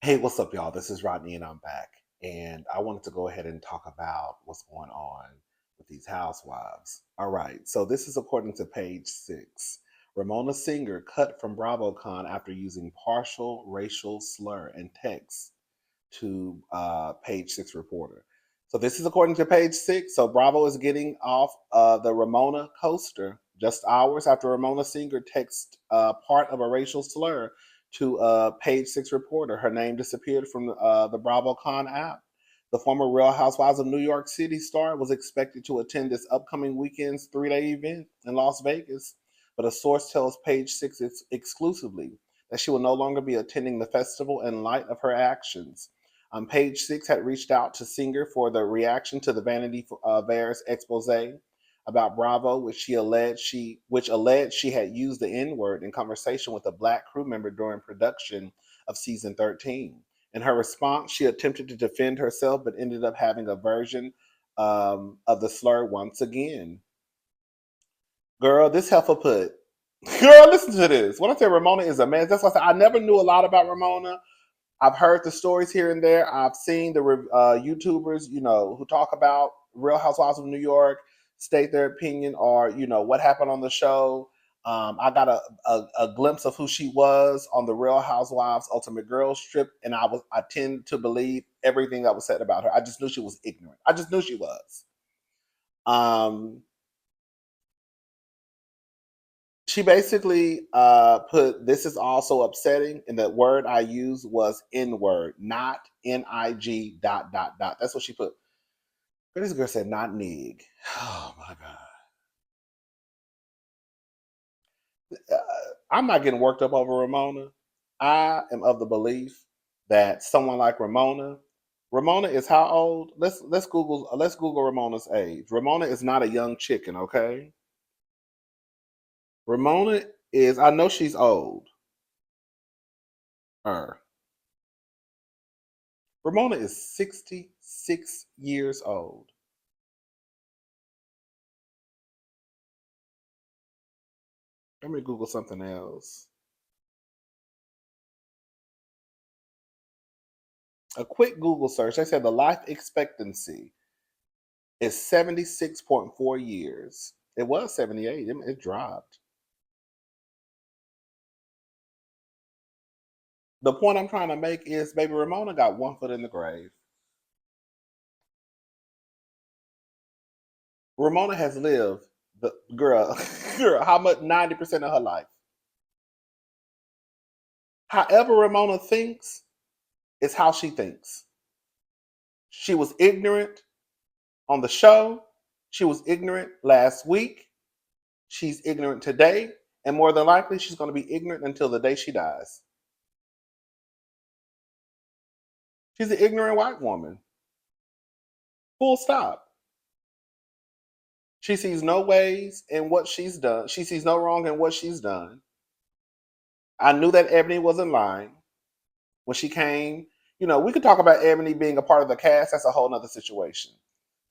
Hey, what's up, y'all? This is Rodney, and I'm back. And I wanted to go ahead and talk about what's going on with these housewives. All right, so this is according to page 6. Ramona Singer cut from BravoCon after using partial racial slur and text to page 6 reporter. So this is according to page 6. So Bravo is getting off the Ramona coaster just hours after Ramona Singer texted part of a racial slur to a page 6 reporter. Her name disappeared from the BravoCon app. The former Real Housewives of New York City star was expected to attend this upcoming weekend's 3-day event in Las Vegas, but a source tells page 6 exclusively that she will no longer be attending the festival in light of her actions. Page 6 had reached out to Singer for the reaction to the Vanity Fair's expose about Bravo, which alleged she had used the N-word in conversation with a black crew member during production of season 13. In her response, she attempted to defend herself, but ended up having a version of the slur once again. Girl, this heifer put. Girl, listen to this. When I say Ramona is a mess, that's why I said I never knew a lot about Ramona. I've heard the stories here and there. I've seen the YouTubers, who talk about Real Housewives of New York, state their opinion, or what happened on the show. I got a glimpse of who she was on the Real Housewives Ultimate Girls trip, and I tend to believe everything that was said about her. I just knew she was ignorant. I just knew she was. Um, she basically put, "This is also upsetting," and the word I used was N-word, not N-I-G dot dot dot. That's what she put. This girl said not nig. Oh my god. I'm not getting worked up over Ramona. I am of the belief that someone like Ramona is how old? Let's Google Ramona's age. Ramona is not a young chicken, okay? Ramona is, I know she's old. Her. Ramona is 66 years old. Let me Google something else. A quick Google search, they said the life expectancy is 76.4 years. It was 78. It dropped. The point I'm trying to make is baby Ramona got one foot in the grave. Ramona has lived the girl, girl, how much 90% of her life. However Ramona thinks is how she thinks. She was ignorant on the show. She was ignorant last week. She's ignorant today. And more than likely, she's going to be ignorant until the day she dies. She's an ignorant white woman. Full stop. She sees no ways in what she's done. She sees no wrong in what she's done. I knew that Eboni wasn't lying when she came. We could talk about Eboni being a part of the cast. That's a whole nother situation.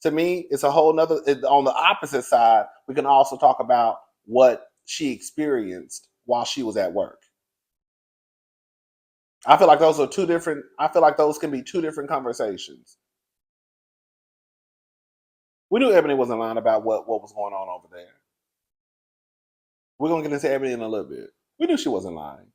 To me, it's a whole nother. On the opposite side, we can also talk about what she experienced while she was at work. I feel like those are two different. I feel like those can be two different conversations. We knew Eboni wasn't lying about what was going on over there. We're gonna get into Eboni in a little bit. We knew she wasn't lying.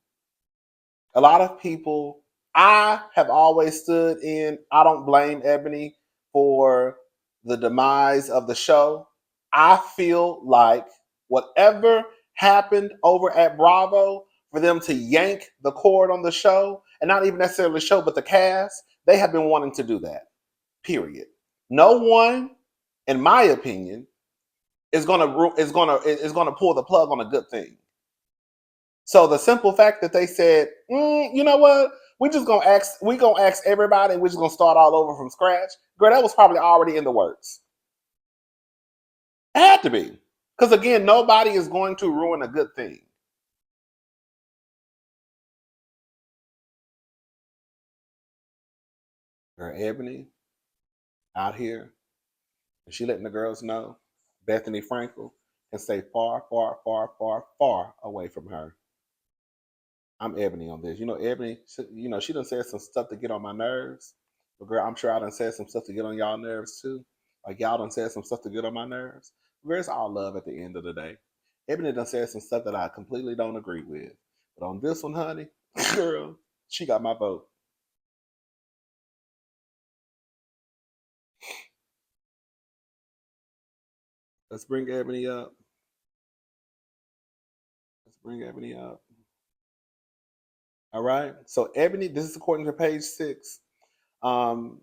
A lot of people, I have always stood in, I don't blame Eboni for the demise of the show. I feel like whatever happened over at Bravo, for them to yank the cord on the show, and not even necessarily the show, but the cast, they have been wanting to do that. Period. No one, in my opinion, is gonna pull the plug on a good thing. So the simple fact that they said, you know what, we gonna ask everybody, and we're just gonna start all over from scratch. Girl, that was probably already in the works. It had to be, because again, nobody is going to ruin a good thing. Girl, Eboni out here, and she letting the girls know Bethenny Frankel can stay far, far, far, far, far away from her. I'm Ebony on this. Ebony, she done said some stuff to get on my nerves. But girl, I'm sure I done said some stuff to get on y'all nerves too. Like y'all done said some stuff to get on my nerves. Girl, it's all love at the end of the day. Ebony done said some stuff that I completely don't agree with. But on this one, honey, girl, she got my vote. Let's bring Ebony up. Let's bring Ebony up. All right. So Ebony, this is according to page 6. Um,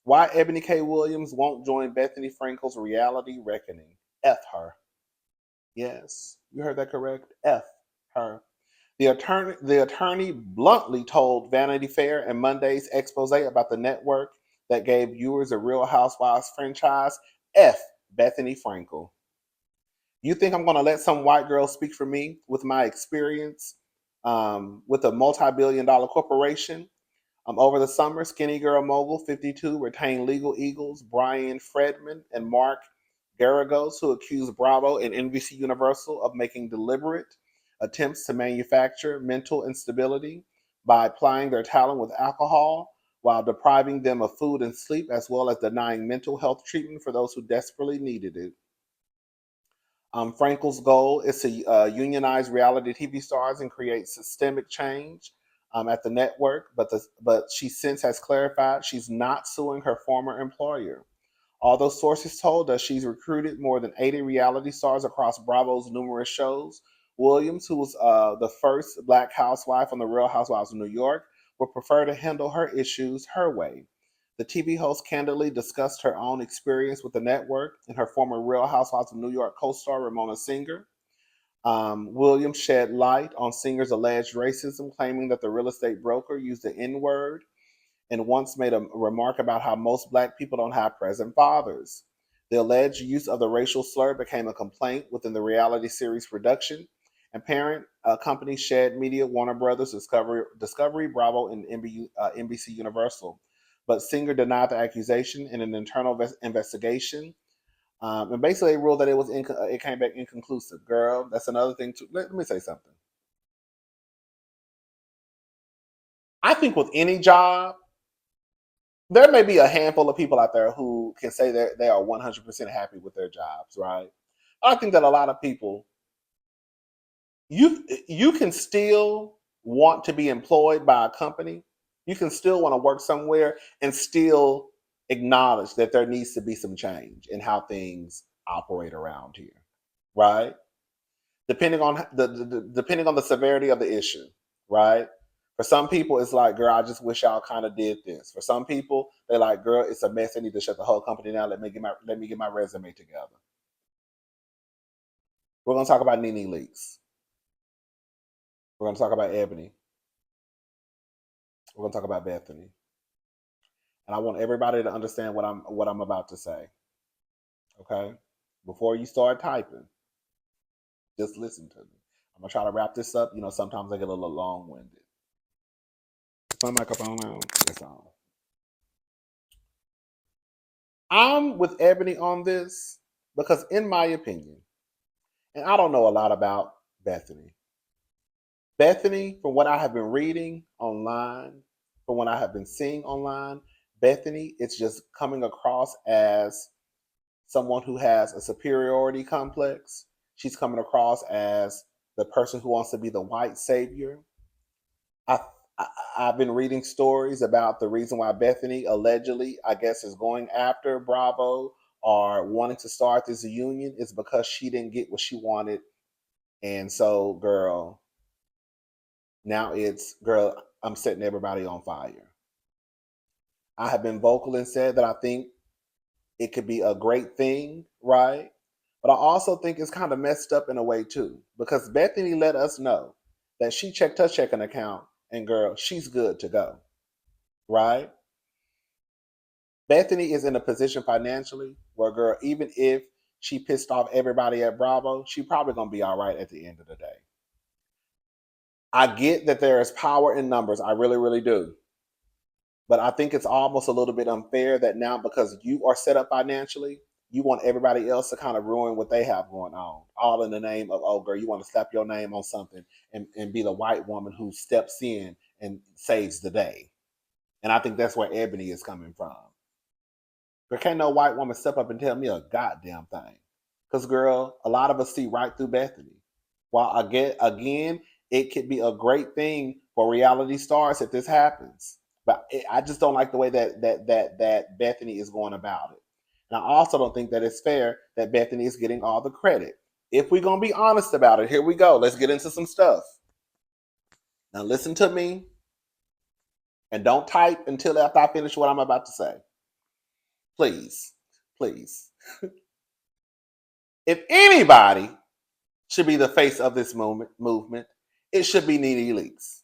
why Ebony K. Williams won't join Bethenny Frankel's reality reckoning. F her. Yes, you heard that correct. F her. The attorney bluntly told Vanity Fair and Monday's expose about the network that gave viewers a Real Housewives franchise. F Bethenny Frankel. You think I'm going to let some white girl speak for me with my experience with a multi-billion-dollar corporation? Over the summer, Skinny Girl Mogul 52 retained legal eagles Brian Fredman and Mark Garagos, who accused Bravo and NBC Universal of making deliberate attempts to manufacture mental instability by applying their talent with alcohol while depriving them of food and sleep, as well as denying mental health treatment for those who desperately needed it. Frankel's goal is to unionize reality TV stars and create systemic change at the network, but she since has clarified she's not suing her former employer. Although sources told us she's recruited more than 80 reality stars across Bravo's numerous shows, Williams, who was the first Black housewife on The Real Housewives of New York, would prefer to handle her issues her way. The TV host candidly discussed her own experience with the network and her former Real Housewives of New York co star Ramona Singer. Williams shed light on Singer's alleged racism, claiming that the real estate broker used the N word and once made a remark about how most Black people don't have present fathers. The alleged use of the racial slur became a complaint within the reality series production, and parent companies Shed Media, Warner Brothers, Discovery, Bravo, and NBC Universal. But Singer denied the accusation in an internal investigation, and basically ruled that it came back inconclusive. Girl, that's another thing too. Let me say something. I think with any job, there may be a handful of people out there who can say that they are 100% happy with their jobs, right? I think that a lot of people, you can still want to be employed by a company. You can still want to work somewhere and still acknowledge that there needs to be some change in how things operate around here, right? Depending on the severity of the issue, right? For some people, it's like, girl, I just wish y'all kind of did this. For some people, they're like, girl, it's a mess. I need to shut the whole company down. Let me get my resume together. We're gonna talk about Nene leaks. We're gonna talk about Ebony. We're gonna talk about Bethenny. And I want everybody to understand what I'm about to say. Okay? Before you start typing, just listen to me. I'm gonna try to wrap this up. Sometimes I get a little long-winded. Is my microphone on? It's on. I'm with Ebony on this because, in my opinion, and I don't know a lot about Bethenny. Bethenny, from what I have been reading online, from what I have been seeing online, Bethenny is just coming across as someone who has a superiority complex. She's coming across as the person who wants to be the white savior. I, I've been reading stories about the reason why Bethenny allegedly, I guess, is going after Bravo or wanting to start this union is because she didn't get what she wanted. And so, girl, now girl, I'm setting everybody on fire. I have been vocal and said that I think it could be a great thing, right? But I also think it's kind of messed up in a way too, because Bethenny let us know that she checked her checking account and girl, she's good to go, right? Bethenny is in a position financially where, girl, even if she pissed off everybody at Bravo, she probably gonna be all right at the end of the day. I get that there is power in numbers. I really, really do. But I think it's almost a little bit unfair that now because you are set up financially, you want everybody else to kind of ruin what they have going on, all in the name of, oh, girl, you want to slap your name on something and be the white woman who steps in and saves the day. And I think that's where Ebony is coming from. There can't no white woman step up and tell me a goddamn thing. Because, girl, a lot of us see right through Bethenny. While again, it could be a great thing for reality stars if this happens. But I just don't like the way that Bethenny is going about it. And I also don't think that it's fair that Bethenny is getting all the credit. If we're going to be honest about it, here we go. Let's get into some stuff. Now, listen to me. And don't type until after I finish what I'm about to say. Please, please. If anybody should be the face of this movement, it should be Nene Leakes.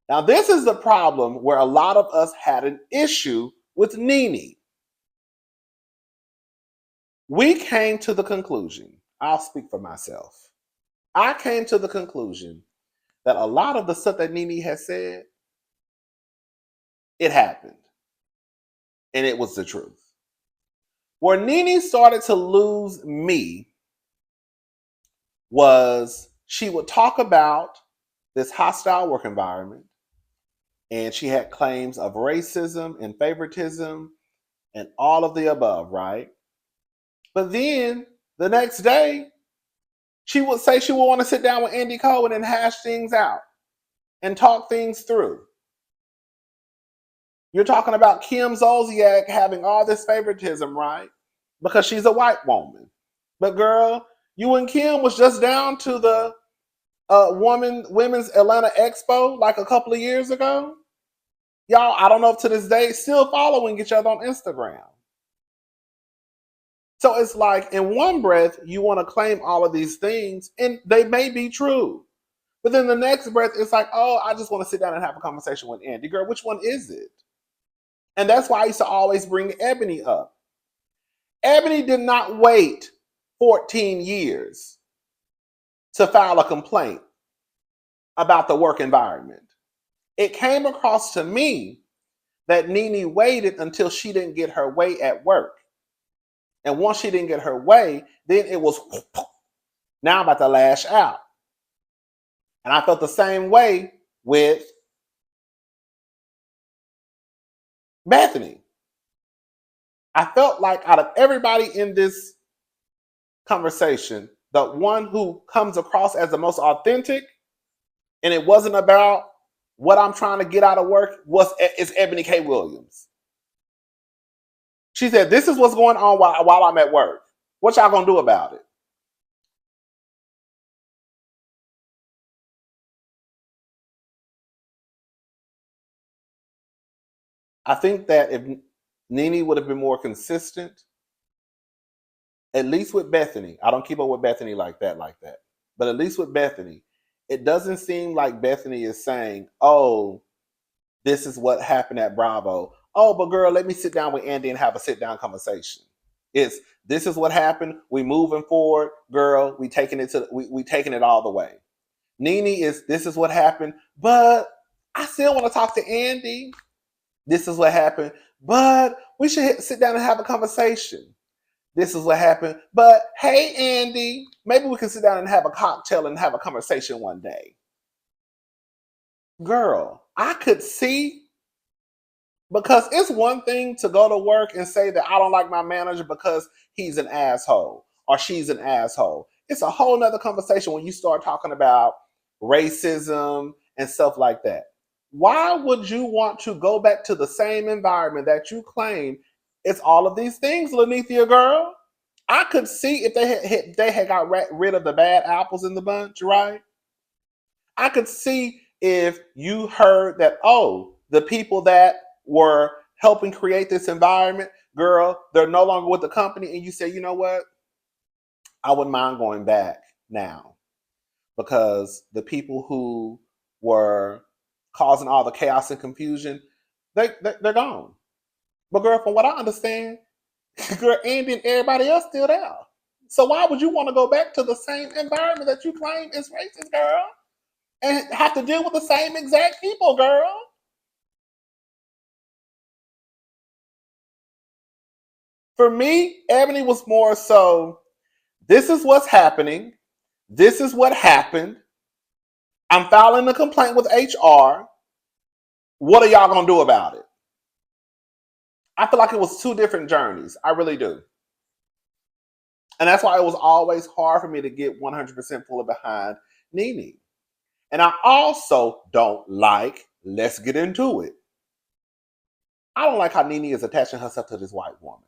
Now, this is the problem where a lot of us had an issue with Nene. We came to the conclusion, I'll speak for myself. I came to the conclusion that a lot of the stuff that Nene has said, it happened. And it was the truth. Where Nene started to lose me was she would talk about this hostile work environment, and she had claims of racism and favoritism and all of the above, right? But then the next day, she would say she would want to sit down with Andy Cohen and hash things out and talk things through. You're talking about Kim Zolciak having all this favoritism, right? Because she's a white woman. But girl, you and Kim was just down to the women's Atlanta Expo like a couple of years ago. Y'all, I don't know if to this day, still following each other on Instagram. So it's like, in one breath, you want to claim all of these things, and they may be true. But then the next breath, it's like, oh, I just want to sit down and have a conversation with Andy. Girl, which one is it? And that's why I used to always bring Ebony up. Ebony did not wait 14 years to file a complaint about the work environment. It came across to me that Nene waited until she didn't get her way at work. And once she didn't get her way, then it was, now I'm about to lash out. And I felt the same way with Bethenny. I felt like out of everybody in this conversation, the one who comes across as the most authentic, and it wasn't about what I'm trying to get out of work, is Ebony K. Williams. She said, this is what's going on while I'm at work. What y'all gonna do about it? I think that if Nene would have been more consistent, at least with Bethenny, I don't keep up with Bethenny like that, but at least with Bethenny, it doesn't seem like Bethenny is saying, oh, this is what happened at Bravo. Oh, but girl, let me sit down with Andy and have a sit-down conversation. It's, this is what happened. We moving forward, girl. We taking it all the way. Nene is, this is what happened, but I still want to talk to Andy. This is what happened, but we should sit down and have a conversation. This is what happened, but hey, Andy, maybe we can sit down and have a cocktail and have a conversation one day. Girl, I could see, because it's one thing to go to work and say that I don't like my manager because he's an asshole or she's an asshole. It's a whole nother conversation when you start talking about racism and stuff like that. Why would you want to go back to the same environment that you claim it's all of these things, Lanithia girl? I could see if they had got rid of the bad apples in the bunch, right? I could see if you heard that, oh, the people that were helping create this environment, girl, they're no longer with the company, and you say, you know what? I wouldn't mind going back now, because the people who were causing all the chaos and confusion, they're gone. But girl, from what I understand, girl, Andy and everybody else still there. So why would you want to go back to the same environment that you claim is racist, girl? And have to deal with the same exact people, girl? For me, Ebony was more so, this is what's happening. This is what happened. I'm filing a complaint with HR. What are y'all going to do about it? I feel like it was two different journeys. I really do. And that's why it was always hard for me to get 100% fully behind Nene. And I also don't like, let's get into it. I don't like how Nene is attaching herself to this white woman.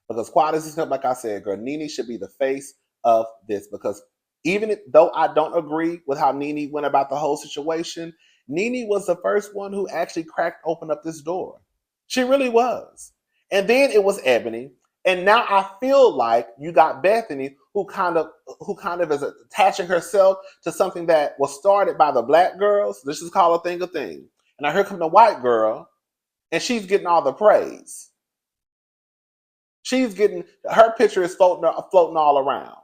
Because quite as like I said, girl, Nene should be the face of this. Because even though I don't agree with how Nene went about the whole situation, Nene was the first one who actually cracked open up this door. She really was. And then it was Ebony. And now I feel like you got Bethenny who kind of is attaching herself to something that was started by the black girls. Let's just call a thing a thing. And now here comes the white girl, and she's getting all the praise. She's getting, her picture is floating all around.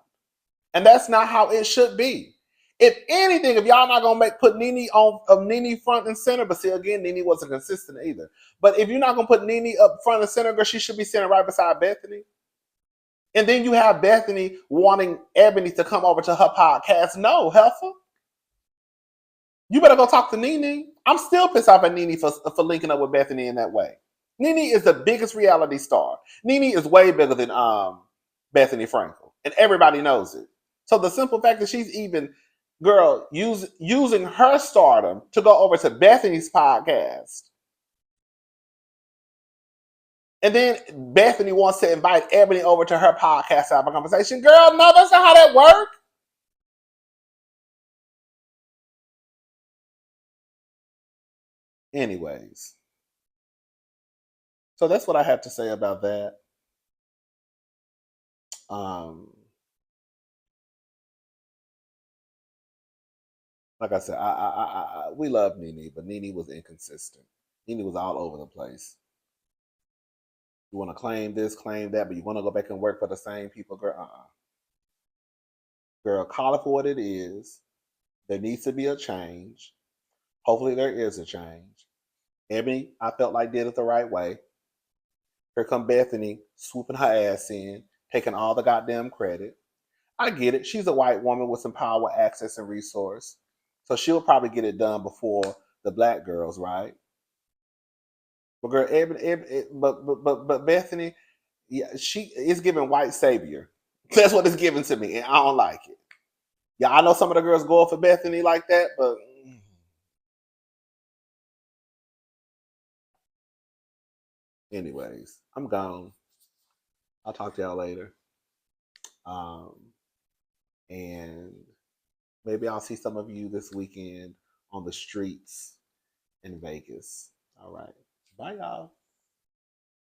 And that's not how it should be. If anything, if y'all not gonna put Nene on Nene front and center, but see again, Nene wasn't consistent either. But if you're not gonna put Nene up front and center, girl, she should be sitting right beside Bethenny. And then you have Bethenny wanting Ebony to come over to her podcast. No, heifer. You better go talk to Nene. I'm still pissed off at Nene for linking up with Bethenny in that way. Nene is the biggest reality star. Nene is way bigger than Bethenny Frankel, and everybody knows it. So the simple fact that she's even, girl, using her stardom to go over to Bethenny's podcast, and then Bethenny wants to invite Ebony over to her podcast to have a conversation. Girl, no, that's not how that works. Anyways, so that's what I have to say about that. Like I said, we love Nene, but Nene was inconsistent. Nene was all over the place. You want to claim this, claim that, but you want to go back and work for the same people, girl. Girl, call it for what it is. There needs to be a change. Hopefully, there is a change. Ebony, I felt like did it the right way. Here come Bethenny swooping her ass in, taking all the goddamn credit. I get it. She's a white woman with some power, access, and resource. So she'll probably get it done before the black girls, right? But girl, but Bethenny, yeah, she is giving white savior. That's what it's giving to me, and I don't like it. Yeah, I know some of the girls go for Bethenny like that, but anyways, I'm gone. I'll talk to y'all later. Um, and maybe I'll see some of you this weekend on the streets in Vegas. All right. Bye, y'all.